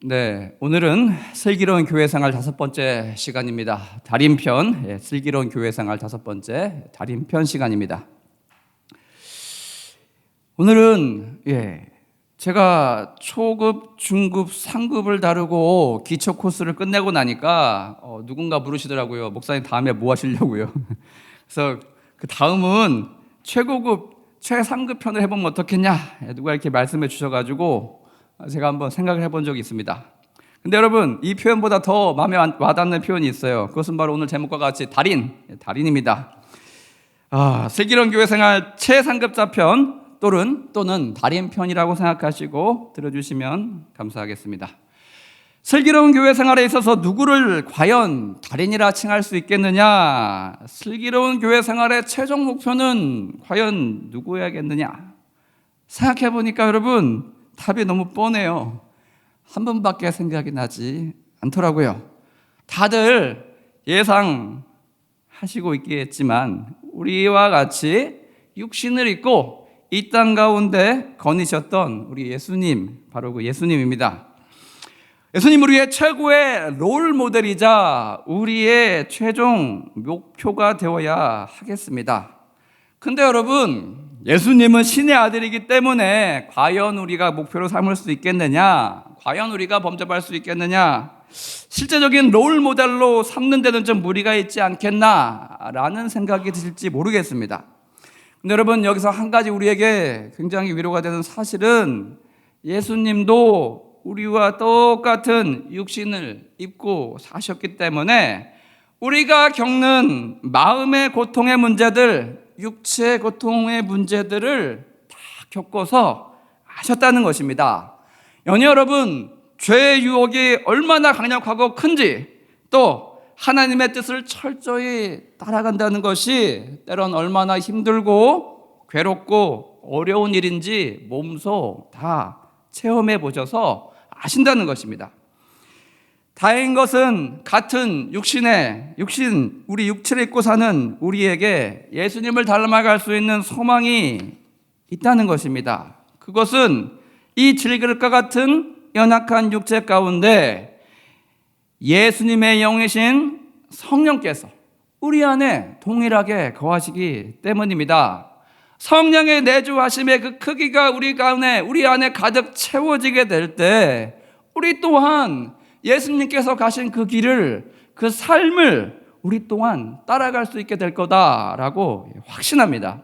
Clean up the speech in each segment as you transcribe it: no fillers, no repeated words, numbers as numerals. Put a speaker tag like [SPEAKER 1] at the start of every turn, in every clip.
[SPEAKER 1] 네, 오늘은 슬기로운 교회생활 5번째 시간입니다. 달인편, 슬기로운 교회생활 5번째 달인편 시간입니다. 오늘은 제가 초급, 중급, 상급을 다루고 기초 코스를 끝내고 나니까 누군가 물으시더라고요. 목사님 다음에 뭐 하시려고요? 그래서 그 다음은 최고급, 최상급 편을 해보면 어떻겠냐? 누가 이렇게 말씀해 주셔가지고 제가 한번 생각을 해본 적이 있습니다. 근데 여러분, 이 표현보다 더 마음에 와닿는 표현이 있어요. 그것은 바로 오늘 제목과 같이 달인입니다. 슬기로운 교회생활 최상급자 편 또는 달인편이라고 생각하시고 들어주시면 감사하겠습니다. 슬기로운 교회생활에 있어서 누구를 과연 달인이라 칭할 수 있겠느냐? 슬기로운 교회생활의 최종 목표는 과연 누구야겠느냐? 생각해 보니까 여러분, 답이 너무 뻔해요. 한 번밖에 생각이 나지 않더라고요. 다들 예상하시고 있겠지만 우리와 같이 육신을 입고 이 땅 가운데 거니셨던 우리 예수님, 바로 그 예수님입니다. 예수님 우리의 최고의 롤 모델이자 우리의 최종 목표가 되어야 하겠습니다. 근데 여러분, 예수님은 신의 아들이기 때문에 과연 우리가 목표로 삼을 수 있겠느냐? 과연 우리가 범접할 수 있겠느냐? 실제적인 롤 모델로 삼는 데는 좀 무리가 있지 않겠나라는 생각이 드실지 모르겠습니다. 근데 여러분, 여기서 한 가지 우리에게 굉장히 위로가 되는 사실은 예수님도 우리와 똑같은 육신을 입고 사셨기 때문에 우리가 겪는 마음의 고통의 문제들, 육체의 고통의 문제들을 다 겪어서 아셨다는 것입니다. 여러분, 죄의 유혹이 얼마나 강력하고 큰지, 또 하나님의 뜻을 철저히 따라간다는 것이 때론 얼마나 힘들고 괴롭고 어려운 일인지 몸소 다 체험해 보셔서 아신다는 것입니다. 다행인 것은 같은 우리 육체를 입고 사는 우리에게 예수님을 닮아갈 수 있는 소망이 있다는 것입니다. 그것은 이 질그릇과 같은 연약한 육체 가운데 예수님의 영이신 성령께서 우리 안에 동일하게 거하시기 때문입니다. 성령의 내주하심의 그 크기가 우리 안에 가득 채워지게 될 때 우리 또한 예수님께서 가신 그 길을, 그 삶을 우리 또한 따라갈 수 있게 될 거다라고 확신합니다.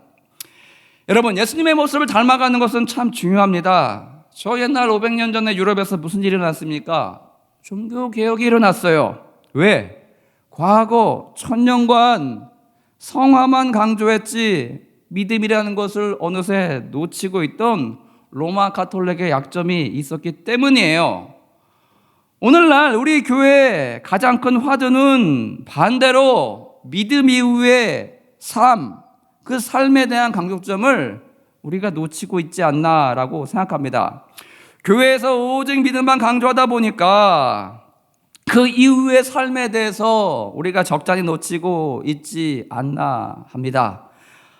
[SPEAKER 1] 여러분, 예수님의 모습을 닮아가는 것은 참 중요합니다. 저 옛날 500년 전에 유럽에서 무슨 일이 일어났습니까? 종교개혁이 일어났어요. 왜? 과거 1000년간 성화만 강조했지 믿음이라는 것을 어느새 놓치고 있던 로마 가톨릭의 약점이 있었기 때문이에요. 오늘날 우리 교회의 가장 큰 화두는 반대로 믿음 이후의 삶, 그 삶에 대한 강조점을 우리가 놓치고 있지 않나라고 생각합니다. 교회에서 오직 믿음만 강조하다 보니까 그 이후의 삶에 대해서 우리가 적잖이 놓치고 있지 않나 합니다.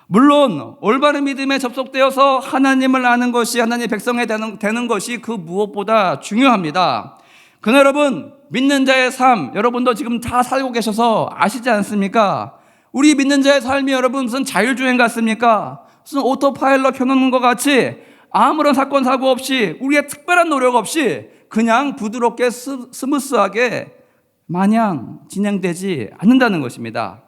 [SPEAKER 1] 물론 올바른 믿음에 접속되어서 하나님을 아는 것이, 하나님의 백성이 되는 것이 그 무엇보다 중요합니다. 그러나 여러분, 믿는 자의 삶, 여러분도 지금 다 살고 계셔서 아시지 않습니까? 우리 믿는 자의 삶이 여러분 무슨 자율주행 같습니까? 무슨 오토파일럿 켜놓는 것 같이 아무런 사건 사고 없이, 우리의 특별한 노력 없이 그냥 부드럽게 스무스하게 마냥 진행되지 않는다는 것입니다.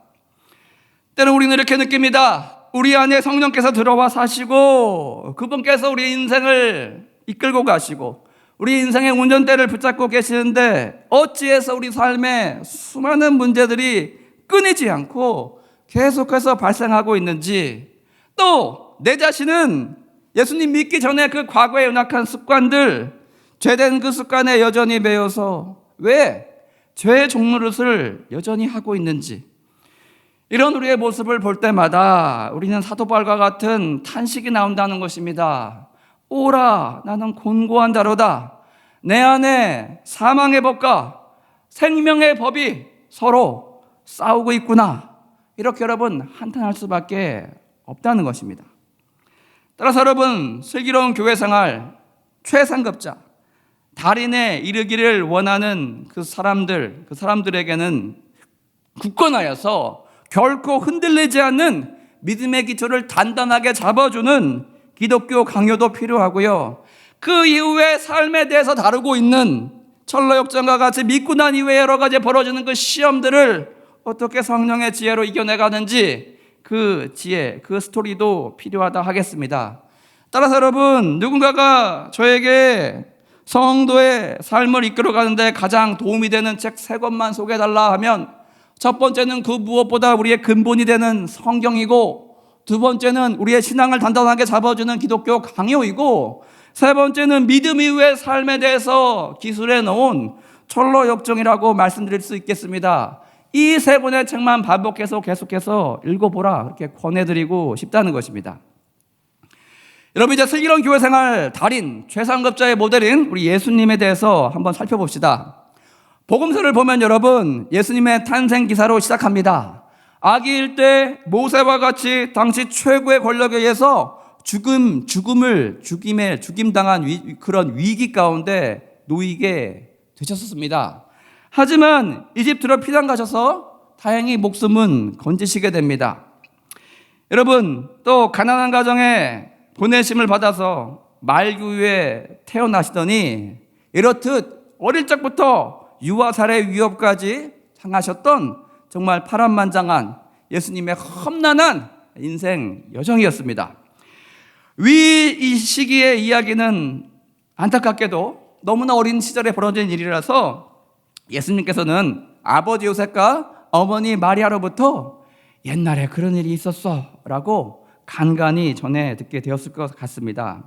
[SPEAKER 1] 때로 우리는 이렇게 느낍니다. 우리 안에 성령께서 들어와 사시고 그분께서 우리 인생을 이끌고 가시고 우리 인생의 운전대를 붙잡고 계시는데 어찌해서 우리 삶에 수많은 문제들이 끊이지 않고 계속해서 발생하고 있는지, 또 내 자신은 예수님 믿기 전에 그 과거의 연약한 습관들, 죄된 그 습관에 여전히 매여서 왜 죄의 종노릇을 여전히 하고 있는지, 이런 우리의 모습을 볼 때마다 우리는 사도 바울과 같은 탄식이 나온다는 것입니다. 오라, 나는 곤고한 자로다. 내 안에 사망의 법과 생명의 법이 서로 싸우고 있구나. 이렇게 여러분 한탄할 수밖에 없다는 것입니다. 따라서 여러분, 슬기로운 교회 생활 최상급자, 달인에 이르기를 원하는 그 사람들에게는 굳건하여서 결코 흔들리지 않는 믿음의 기초를 단단하게 잡아주는 기독교 강요도 필요하고요. 그 이후에 삶에 대해서 다루고 있는 철로역정과 같이 믿고 난 이후에 여러 가지 벌어지는 그 시험들을 어떻게 성령의 지혜로 이겨내가는지 그 지혜, 그 스토리도 필요하다 하겠습니다. 따라서 여러분, 누군가가 저에게 성도의 삶을 이끌어가는데 가장 도움이 되는 책 3권만 소개해달라 하면 첫 번째는 그 무엇보다 우리의 근본이 되는 성경이고, 두 번째는 우리의 신앙을 단단하게 잡아주는 기독교 강요이고, 세 번째는 믿음 이후의 삶에 대해서 기술해 놓은 철로역정이라고 말씀드릴 수 있겠습니다. 이 3권의 책만 반복해서 계속해서 읽어보라, 그렇게 권해드리고 싶다는 것입니다. 여러분, 이제 슬기로운 교회생활 달인, 최상급자의 모델인 우리 예수님에 대해서 한번 살펴봅시다. 복음서를 보면 여러분, 예수님의 탄생 기사로 시작합니다. 아기일 때 모세와 같이 당시 최고의 권력에 의해서 죽임당한 그런 위기 가운데 놓이게 되셨습니다. 하지만 이집트로 피난 가셔서 다행히 목숨은 건지시게 됩니다. 여러분, 또 가난한 가정에 보내심을 받아서 말구유에 태어나시더니 이렇듯 어릴 적부터 유아살해 위협까지 당하셨던 정말 파란만장한 예수님의 험난한 인생 여정이었습니다. 이 시기의 이야기는 안타깝게도 너무나 어린 시절에 벌어진 일이라서 예수님께서는 아버지 요셉과 어머니 마리아로부터 옛날에 그런 일이 있었어 라고 간간히 전해 듣게 되었을 것 같습니다.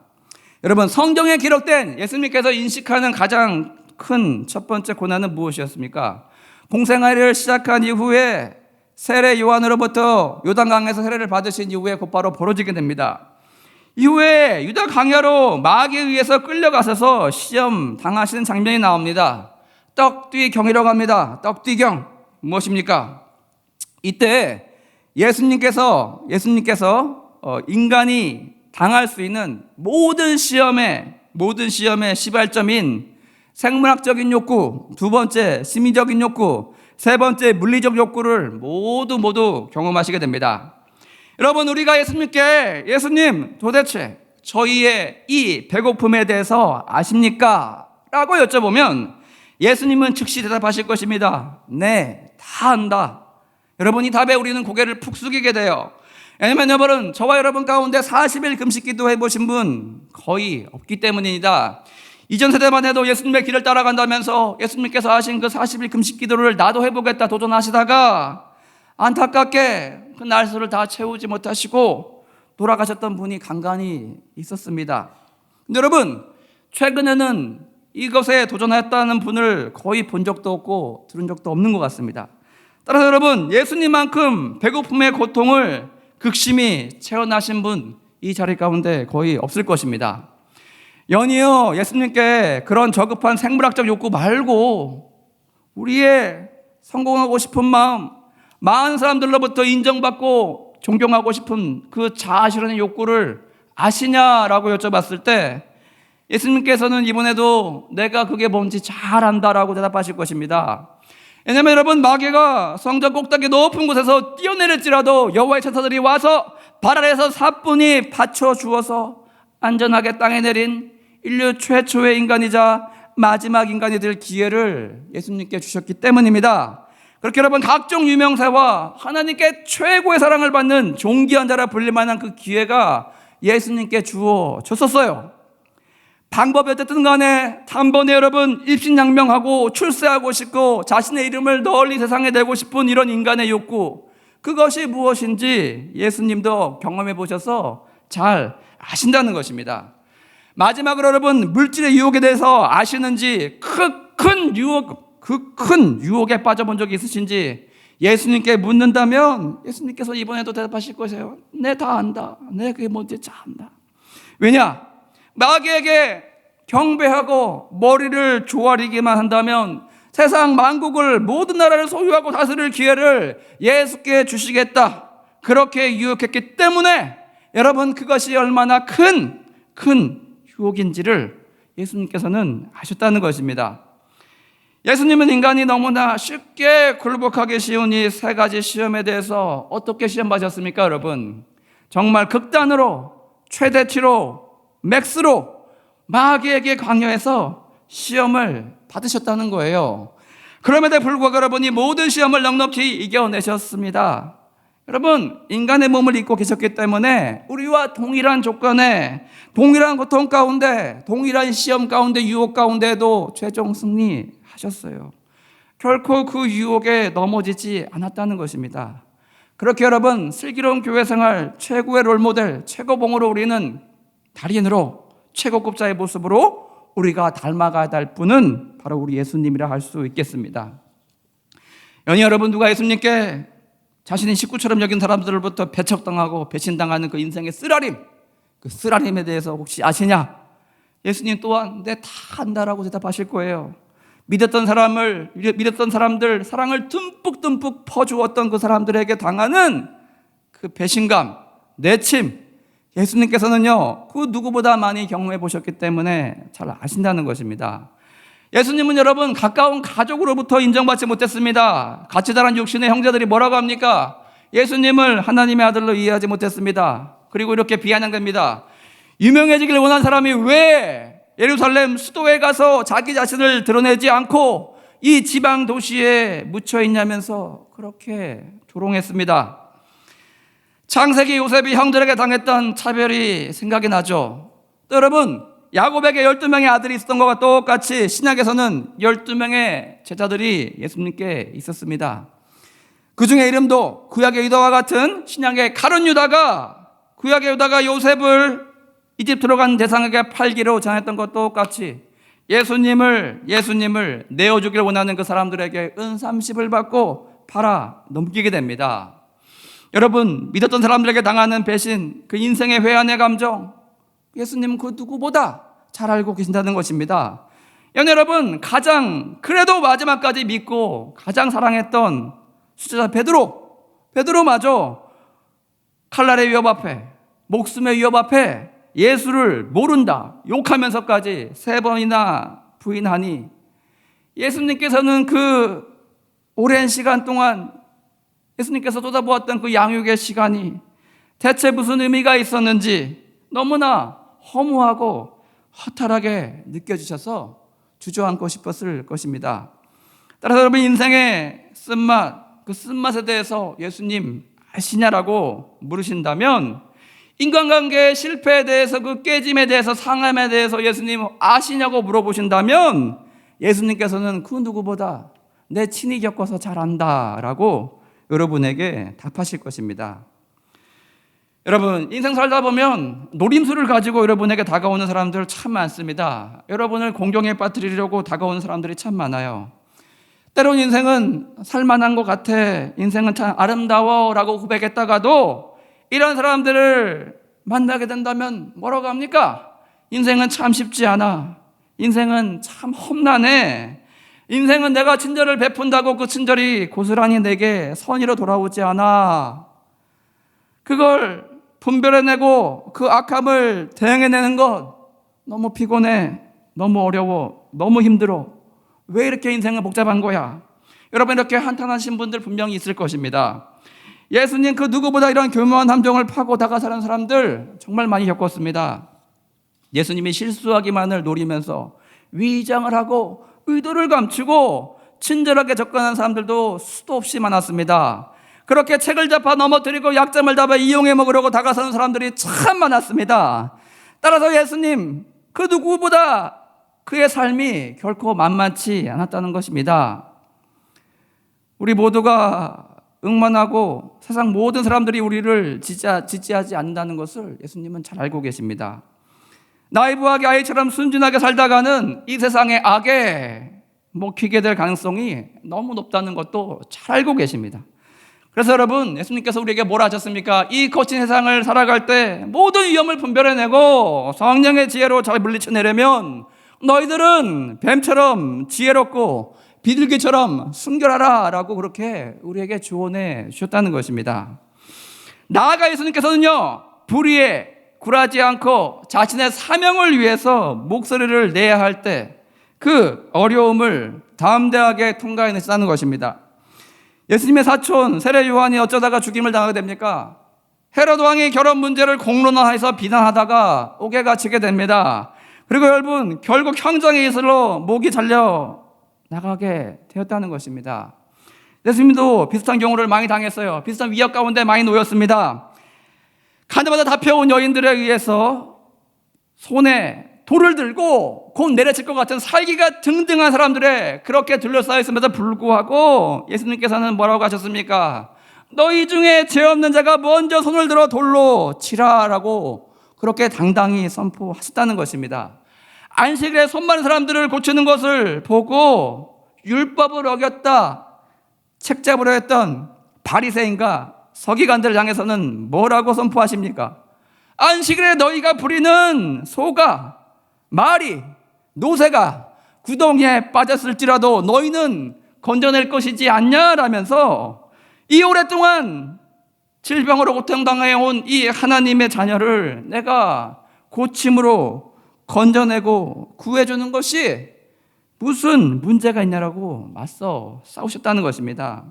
[SPEAKER 1] 여러분, 성경에 기록된 예수님께서 인식하는 가장 큰 첫 번째 고난은 무엇이었습니까? 공생활을 시작한 이후에 세례 요한으로부터 요단강에서 세례를 받으신 이후에 곧바로 벌어지게 됩니다. 이후에 유다 강야로 마귀에 의해서 끌려가셔서 시험 당하시는 장면이 나옵니다. 떡뒤경이라고 합니다. 떡뒤경 무엇입니까? 이때 예수님께서 인간이 당할 수 있는 모든 시험의 시발점인 생물학적인 욕구, 두 번째 심리적인 욕구, 세 번째 물리적 욕구를 모두 경험하시게 됩니다. 여러분, 우리가 예수님 도대체 저희의 이 배고픔에 대해서 아십니까? 라고 여쭤보면 예수님은 즉시 대답하실 것입니다. 네, 다 안다. 여러분, 이 답에 우리는 고개를 푹 숙이게 돼요. 왜냐면 여러분, 저와 여러분 가운데 40일 금식 기도 해보신 분 거의 없기 때문입니다. 이전 세대만 해도 예수님의 길을 따라간다면서 예수님께서 하신 그 40일 금식 기도를 나도 해보겠다 도전하시다가 안타깝게 그 날수를 다 채우지 못하시고 돌아가셨던 분이 간간히 있었습니다. 근데 여러분, 최근에는 이것에 도전했다는 분을 거의 본 적도 없고 들은 적도 없는 것 같습니다. 따라서 여러분, 예수님만큼 배고픔의 고통을 극심히 체험하신 분 이 자리 가운데 거의 없을 것입니다. 연이어 예수님께 그런 저급한 생물학적 욕구 말고 우리의 성공하고 싶은 마음, 많은 사람들로부터 인정받고 존경하고 싶은 그 자아실현의 욕구를 아시냐라고 여쭤봤을 때 예수님께서는 이번에도 내가 그게 뭔지 잘 안다라고 대답하실 것입니다. 왜냐하면 여러분, 마귀가 성전 꼭대기 높은 곳에서 뛰어내릴지라도 여호와의 천사들이 와서 발 아래에서 사뿐히 받쳐주어서 안전하게 땅에 내린 인류 최초의 인간이자 마지막 인간이 될 기회를 예수님께 주셨기 때문입니다. 그렇게 여러분, 각종 유명세와 하나님께 최고의 사랑을 받는 존귀한 자라 불릴 만한 그 기회가 예수님께 주어졌었어요. 방법이 어쨌든 간에 단번에 여러분 입신양명하고 출세하고 싶고 자신의 이름을 널리 세상에 내고 싶은 이런 인간의 욕구, 그것이 무엇인지 예수님도 경험해 보셔서 잘 아신다는 것입니다. 마지막으로 여러분, 물질의 유혹에 대해서 아시는지, 그 큰 유혹에 빠져본 적이 있으신지 예수님께 묻는다면 예수님께서 이번에도 대답하실 것이에요. 네, 다 안다. 네, 그게 뭔지 잘 안다. 왜냐? 마귀에게 경배하고 머리를 조아리기만 한다면 세상 만국을, 모든 나라를 소유하고 다스릴 기회를 예수께 주시겠다, 그렇게 유혹했기 때문에 여러분, 그것이 얼마나 큰 유혹인지를 예수님께서는 하셨다는 것입니다. 예수님은 인간이 너무나 쉽게 굴복하기 쉬운 이 세 가지 시험에 대해서 어떻게 시험 받으셨습니까, 여러분? 정말 극단으로, 최대치로, 맥스로 마귀에게 강요해서 시험을 받으셨다는 거예요. 그럼에도 불구하고 여러분, 이 모든 시험을 넉넉히 이겨내셨습니다. 여러분, 인간의 몸을 입고 계셨기 때문에 우리와 동일한 조건에, 동일한 고통 가운데, 동일한 시험 가운데, 유혹 가운데도 최종 승리하셨어요. 결코 그 유혹에 넘어지지 않았다는 것입니다. 그렇게 여러분, 슬기로운 교회 생활 최고의 롤모델, 최고봉으로 우리는 달인으로, 최고급자의 모습으로 우리가 닮아가야 할 분은 바로 우리 예수님이라 할 수 있겠습니다. 연희 여러분, 누가 예수님께 자신의 식구처럼 여긴 사람들로부터 배척당하고 배신당하는 그 인생의 쓰라림, 그 쓰라림에 대해서 혹시 아시냐? 예수님 또한 네, 다 안다라고 대답하실 거예요. 믿었던 사람들, 사랑을 듬뿍 퍼주었던 그 사람들에게 당하는 그 배신감, 내침, 예수님께서는요, 그 누구보다 많이 경험해 보셨기 때문에 잘 아신다는 것입니다. 예수님은 여러분, 가까운 가족으로부터 인정받지 못했습니다. 같이 자란 육신의 형제들이 뭐라고 합니까? 예수님을 하나님의 아들로 이해하지 못했습니다. 그리고 이렇게 비아냥됩니다. 유명해지길 원한 사람이 왜 예루살렘 수도에 가서 자기 자신을 드러내지 않고 이 지방 도시에 묻혀 있냐면서 그렇게 조롱했습니다. 창세기 요셉이 형들에게 당했던 차별이 생각이 나죠. 또 여러분, 야곱에게 12명의 아들이 있었던 것과 똑같이 신약에서는 12명의 제자들이 예수님께 있었습니다. 그 중에 이름도 구약의 유다와 같은 신약의 가룟 유다가, 구약의 유다가 요셉을 이집트로 간 대상에게 팔기로 전했던 것과 똑같이 예수님을 내어주길 원하는 그 사람들에게 은30을 받고 팔아 넘기게 됩니다. 여러분, 믿었던 사람들에게 당하는 배신, 그 인생의 회한의 감정, 예수님은 그 누구보다 잘 알고 계신다는 것입니다. 여러분, 그래도 마지막까지 믿고 가장 사랑했던 수제자 베드로마저 칼날의 위협 앞에, 목숨의 위협 앞에 예수를 모른다, 욕하면서까지 3번이나 부인하니 예수님께서는 그 오랜 시간 동안 예수님께서 쏟아부었던 그 양육의 시간이 대체 무슨 의미가 있었는지 너무나 허무하고 허탈하게 느껴지셔서 주저앉고 싶었을 것입니다. 따라서 여러분, 인생의 쓴맛, 그 쓴맛에 대해서 예수님 아시냐라고 물으신다면, 인간관계의 실패에 대해서, 그 깨짐에 대해서, 상함에 대해서 예수님 아시냐고 물어보신다면 예수님께서는 그 누구보다 내 친히 겪어서 잘 안다라고 여러분에게 답하실 것입니다. 여러분, 인생 살다 보면 노림수를 가지고 여러분에게 다가오는 사람들 참 많습니다. 여러분을 공경에 빠뜨리려고 다가오는 사람들이 참 많아요. 때론 인생은 살만한 것 같아, 인생은 참 아름다워 라고 고백했다가도 이런 사람들을 만나게 된다면 뭐라고 합니까? 인생은 참 쉽지 않아, 인생은 참 험난해, 인생은 내가 친절을 베푼다고 그 친절이 고스란히 내게 선의로 돌아오지 않아, 그걸 분별해내고 그 악함을 대응해내는 것 너무 피곤해, 너무 어려워, 너무 힘들어, 왜 이렇게 인생은 복잡한 거야? 여러분, 이렇게 한탄하신 분들 분명히 있을 것입니다. 예수님 그 누구보다 이런 교묘한 함정을 파고 다가서는 사람들 정말 많이 겪었습니다. 예수님이 실수하기만을 노리면서 위장을 하고 의도를 감추고 친절하게 접근하는 사람들도 수도 없이 많았습니다. 그렇게 책을 잡아 넘어뜨리고 약점을 잡아 이용해 먹으려고 다가서는 사람들이 참 많았습니다. 따라서 예수님 그 누구보다 그의 삶이 결코 만만치 않았다는 것입니다. 우리 모두가 응만하고 세상 모든 사람들이 우리를 지지하지 않는다는 것을 예수님은 잘 알고 계십니다. 나이부하게 아이처럼 순진하게 살다가는 이 세상의 악에 먹히게 될 가능성이 너무 높다는 것도 잘 알고 계십니다. 그래서 여러분, 예수님께서 우리에게 뭐라 하셨습니까? 이 거친 세상을 살아갈 때 모든 위험을 분별해내고 성령의 지혜로 잘 물리쳐내려면 너희들은 뱀처럼 지혜롭고 비둘기처럼 순결하라 라고 그렇게 우리에게 조언해 주셨다는 것입니다. 나아가 예수님께서는요, 불의에 굴하지 않고 자신의 사명을 위해서 목소리를 내야 할 때 그 어려움을 담대하게 통과해냈다는 것입니다. 예수님의 사촌 세례 요한이 어쩌다가 죽임을 당하게 됩니까? 헤롯 왕이 결혼 문제를 공론화해서 비난하다가 옥에 갇히게 됩니다. 그리고 여러분 결국 형정의 이슬로 목이 잘려 나가게 되었다는 것입니다. 예수님도 비슷한 경우를 많이 당했어요. 비슷한 위협 가운데 많이 놓였습니다. 가나마다 잡혀온 여인들에 의해서 손에 돌을 들고 곧 내려칠 것 같은 살기가 등등한 사람들에 그렇게 둘러싸여 있음에도 불구하고 예수님께서는 뭐라고 하셨습니까? 너희 중에 죄 없는 자가 먼저 손을 들어 돌로 치라라고 그렇게 당당히 선포하셨다는 것입니다. 안식일에 손 많은 사람들을 고치는 것을 보고 율법을 어겼다 책잡으려 했던 바리새인과 서기관들을 향해서는 뭐라고 선포하십니까? 안식일에 너희가 부리는 소가 말이 노새가 구덩이에 빠졌을지라도 너희는 건져낼 것이지 않냐라면서 이 오랫동안 질병으로 고통당해온 이 하나님의 자녀를 내가 고침으로 건져내고 구해주는 것이 무슨 문제가 있냐라고 맞서 싸우셨다는 것입니다.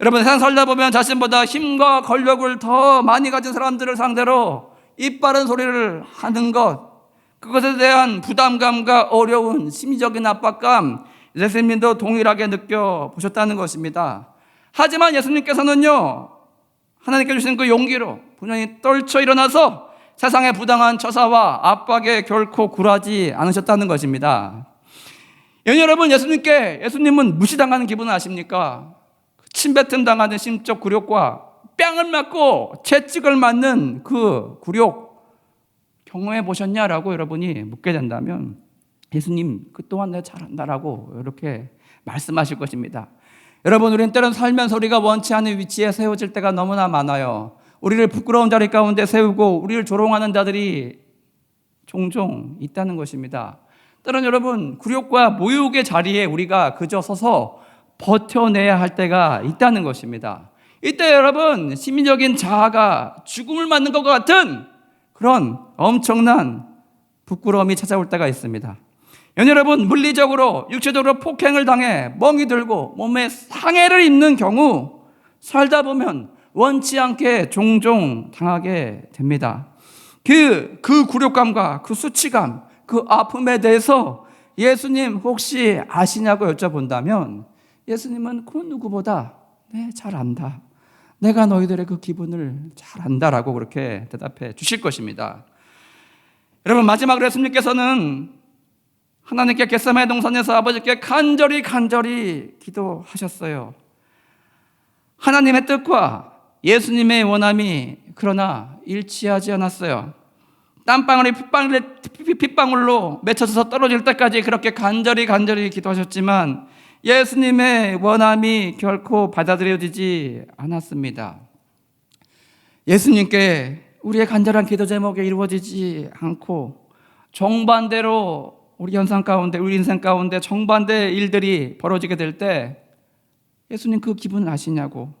[SPEAKER 1] 여러분 세상 살다 보면 자신보다 힘과 권력을 더 많이 가진 사람들을 상대로 입 바른 소리를 하는 것, 그것에 대한 부담감과 어려운 심리적인 압박감 예수님도 동일하게 느껴보셨다는 것입니다. 하지만 예수님께서는요 하나님께 주신 그 용기로 분명히 떨쳐 일어나서 세상의 부당한 처사와 압박에 결코 굴하지 않으셨다는 것입니다. 여러분 예수님은 무시당하는 기분은 아십니까? 침뱉음 당하는 심적 굴욕과 뺨을 맞고 채찍을 맞는 그 굴욕 경험해 보셨냐라고 여러분이 묻게 된다면 예수님 그 또한 내가 잘한다라고 이렇게 말씀하실 것입니다. 여러분 우리는 때론 살면서 우리가 원치 않은 위치에 세워질 때가 너무나 많아요. 우리를 부끄러운 자리 가운데 세우고 우리를 조롱하는 자들이 종종 있다는 것입니다. 때론 여러분 굴욕과 모욕의 자리에 우리가 그저 서서 버텨내야 할 때가 있다는 것입니다. 이때 여러분 심리적인 자아가 죽음을 맞는 것과 같은 그런 엄청난 부끄러움이 찾아올 때가 있습니다. 여러분 물리적으로 육체적으로 폭행을 당해 멍이 들고 몸에 상해를 입는 경우 살다 보면 원치 않게 종종 당하게 됩니다. 그 굴욕감과 그 수치감, 그 아픔에 대해서 예수님 혹시 아시냐고 여쭤본다면 예수님은 그 누구보다 잘 안다. 내가 너희들의 그 기분을 잘 안다라고 그렇게 대답해 주실 것입니다. 여러분 마지막으로 예수님께서는 하나님께 겟세마네 동산에서 아버지께 간절히 기도하셨어요. 하나님의 뜻과 예수님의 원함이 그러나 일치하지 않았어요. 땀방울이 핏방울로 맺혀서 떨어질 때까지 그렇게 간절히 기도하셨지만 예수님의 원함이 결코 받아들여지지 않았습니다. 예수님께 우리의 간절한 기도 제목이 이루어지지 않고 정반대로 우리 현상 가운데 우리 인생 가운데 정반대의 일들이 벌어지게 될 때 예수님 그 기분을 아시냐고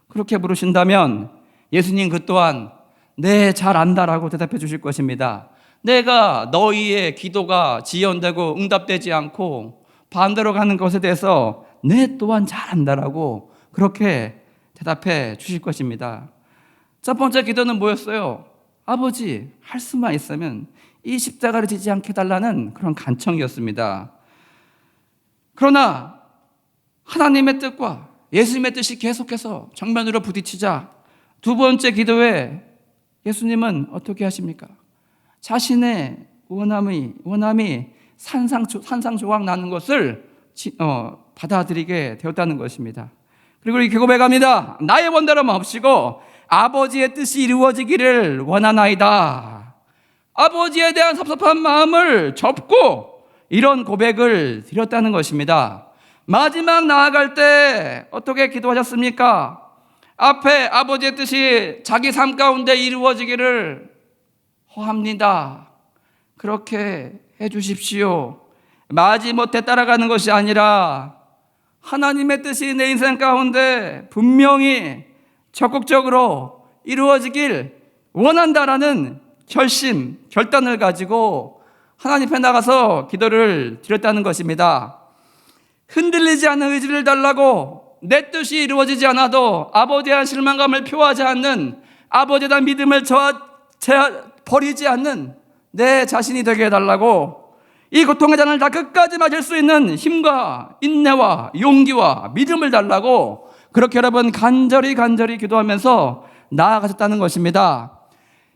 [SPEAKER 1] 그렇게 물으신다면 예수님 그 또한 네 잘 안다라고 대답해 주실 것입니다. 내가 너희의 기도가 지연되고 응답되지 않고 반대로 가는 것에 대해서 네 또한 잘 안다라고 그렇게 대답해 주실 것입니다. 첫 번째 기도는 뭐였어요? 아버지 할 수만 있으면 이 십자가를 지지 않게 달라는 그런 간청이었습니다. 그러나 하나님의 뜻과 예수님의 뜻이 계속해서 정면으로 부딪히자 두 번째 기도에 예수님은 어떻게 하십니까? 자신의 원함이 산상조각 나는 것을 받아들이게 되었다는 것입니다. 그리고 이렇게 고백합니다. 나의 원대로 마옵시고 아버지의 뜻이 이루어지기를 원하나이다. 아버지에 대한 섭섭한 마음을 접고 이런 고백을 드렸다는 것입니다. 마지막 나아갈 때 어떻게 기도하셨습니까? 앞에 아버지의 뜻이 자기 삶 가운데 이루어지기를 허합니다. 그렇게 해 주십시오. 마지못해 따라가는 것이 아니라 하나님의 뜻이 내 인생 가운데 분명히 적극적으로 이루어지길 원한다라는 결심, 결단을 가지고 하나님 앞에 나가서 기도를 드렸다는 것입니다. 흔들리지 않는 의지를 달라고, 내 뜻이 이루어지지 않아도 아버지에 대한 실망감을 표하지 않는, 아버지에 대한 믿음을 버리지 않는 내 자신이 되게 해달라고, 이 고통의 잔을 다 끝까지 마실 수 있는 힘과 인내와 용기와 믿음을 달라고 그렇게 여러분 간절히 기도하면서 나아가셨다는 것입니다.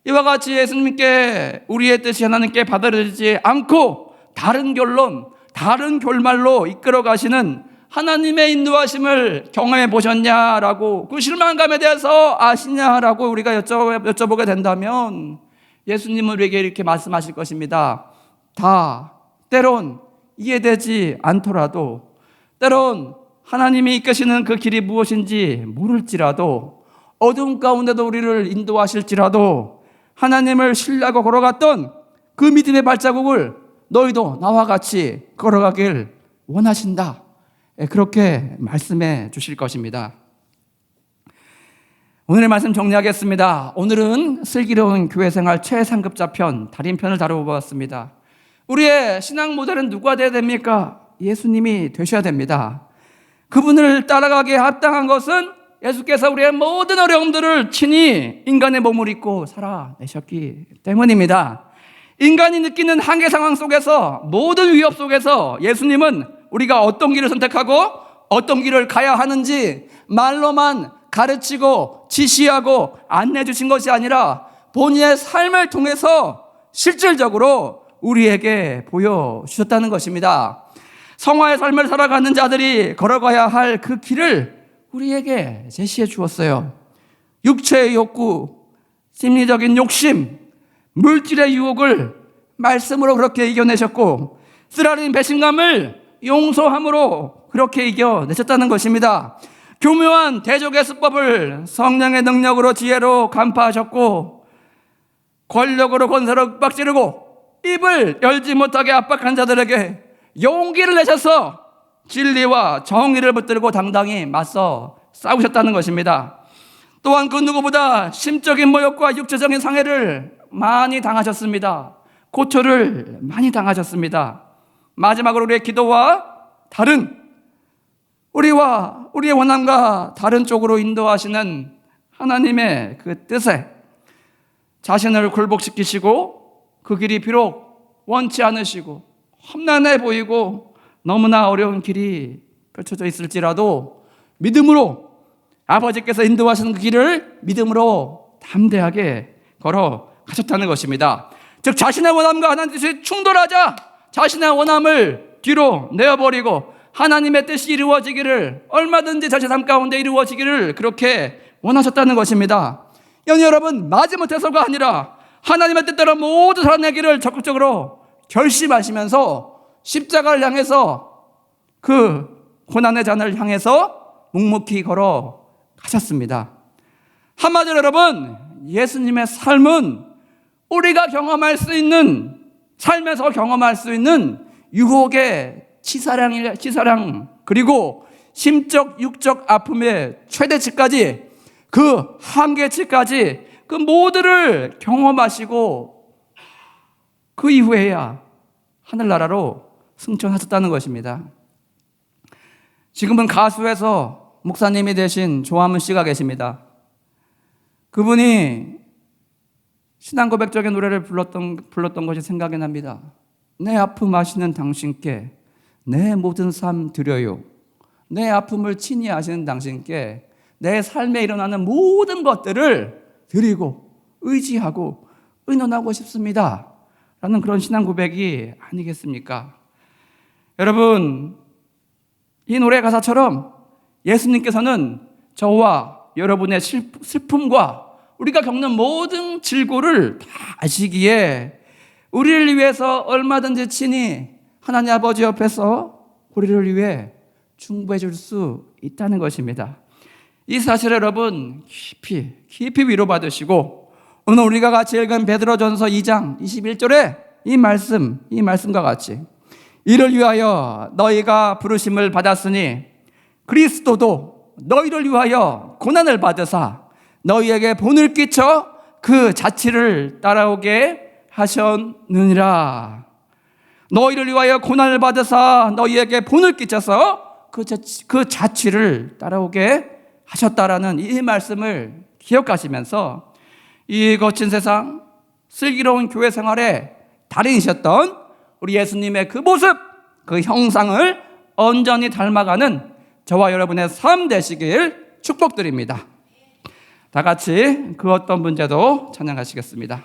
[SPEAKER 1] 이와 같이 예수님께 우리의 뜻이 하나님께 받아들이지 않고 다른 결론, 다른 결말로 이끌어 가시는 하나님의 인도하심을 경험해 보셨냐라고, 그 실망감에 대해서 아시냐라고 우리가 여쭤보게 된다면 예수님은 우리에게 이렇게 말씀하실 것입니다. 다 때론 이해되지 않더라도, 때론 하나님이 이끄시는 그 길이 무엇인지 모를지라도, 어두운 가운데도 우리를 인도하실지라도 하나님을 신뢰하고 걸어갔던 그 믿음의 발자국을 너희도 나와 같이 걸어가길 원하신다, 그렇게 말씀해 주실 것입니다. 오늘의 말씀 정리하겠습니다. 오늘은 슬기로운 교회생활 최상급자 편, 달인편을 다뤄보았습니다. 우리의 신앙 모델은 누가 되어야 됩니까? 예수님이 되셔야 됩니다. 그분을 따라가기에 합당한 것은 예수께서 우리의 모든 어려움들을 친히 인간의 몸을 입고 살아내셨기 때문입니다. 인간이 느끼는 한계 상황 속에서, 모든 위협 속에서 예수님은 우리가 어떤 길을 선택하고 어떤 길을 가야 하는지 말로만 가르치고 지시하고 안내해 주신 것이 아니라 본인의 삶을 통해서 실질적으로 우리에게 보여주셨다는 것입니다. 성화의 삶을 살아가는 자들이 걸어가야 할 그 길을 우리에게 제시해 주었어요. 육체의 욕구, 심리적인 욕심, 물질의 유혹을 말씀으로 그렇게 이겨내셨고, 쓰라린 배신감을 용서함으로 그렇게 이겨내셨다는 것입니다. 교묘한 대적의 수법을 성령의 능력으로 지혜로 간파하셨고, 권력으로 권세로 윽박지르고 입을 열지 못하게 압박한 자들에게 용기를 내셔서 진리와 정의를 붙들고 당당히 맞서 싸우셨다는 것입니다. 또한 그 누구보다 심적인 모욕과 육체적인 상해를 많이 당하셨습니다. 고초를 많이 당하셨습니다. 마지막으로 우리의 기도와 다른, 우리와 우리의 원함과 다른 쪽으로 인도하시는 하나님의 그 뜻에 자신을 굴복시키시고, 그 길이 비록 원치 않으시고 험난해 보이고 너무나 어려운 길이 펼쳐져 있을지라도 믿음으로 아버지께서 인도하시는 그 길을 믿음으로 담대하게 걸어가셨다는 것입니다. 즉, 자신의 원함과 하나님의 뜻이 충돌하자 자신의 원함을 뒤로 내어버리고 하나님의 뜻이 이루어지기를, 얼마든지 자신 삶 가운데 이루어지기를 그렇게 원하셨다는 것입니다. 여러분, 마지못해서가 아니라 하나님의 뜻대로 모두 살아내기를 적극적으로 결심하시면서 십자가를 향해서, 그 고난의 잔을 향해서 묵묵히 걸어가셨습니다. 한마디로 여러분, 예수님의 삶은 우리가 경험할 수 있는, 삶에서 경험할 수 있는 유혹의 치사량, 그리고 심적, 육적 아픔의 최대치까지, 그 한계치까지 그 모두를 경험하시고 그 이후에야 하늘나라로 승천하셨다는 것입니다. 지금은 가수에서 목사님이 되신 조화문 씨가 계십니다. 그분이 신앙 고백적인 노래를 불렀던 것이 생각이 납니다. 내 아픔 아시는 당신께 내 모든 삶 드려요. 내 아픔을 친히 아시는 당신께 내 삶에 일어나는 모든 것들을 드리고 의지하고 의논하고 싶습니다, 라는 그런 신앙 고백이 아니겠습니까? 여러분, 이 노래 가사처럼 예수님께서는 저와 여러분의 슬픔과 우리가 겪는 모든 질고를 다 아시기에 우리를 위해서 얼마든지 친히 하나님 아버지 옆에서 우리를 위해 중보해 줄 수 있다는 것입니다. 이 사실을 여러분 깊이 위로받으시고, 오늘 우리가 같이 읽은 베드로전서 2장 21절에 이 말씀과 같이, 이를 위하여 너희가 부르심을 받았으니 그리스도도 너희를 위하여 고난을 받으사 너희에게 본을 끼쳐 그 자취를 따라오게 하셨느니라. 너희를 위하여 고난을 받으사 너희에게 본을 끼쳐서 그 자취를 따라오게 하셨다라는 이 말씀을 기억하시면서 이 거친 세상, 슬기로운 교회 생활에 달인이셨던 우리 예수님의 그 모습, 그 형상을 온전히 닮아가는 저와 여러분의 삶 되시길 축복드립니다. 다 같이 그 어떤 문제도 찬양하시겠습니다.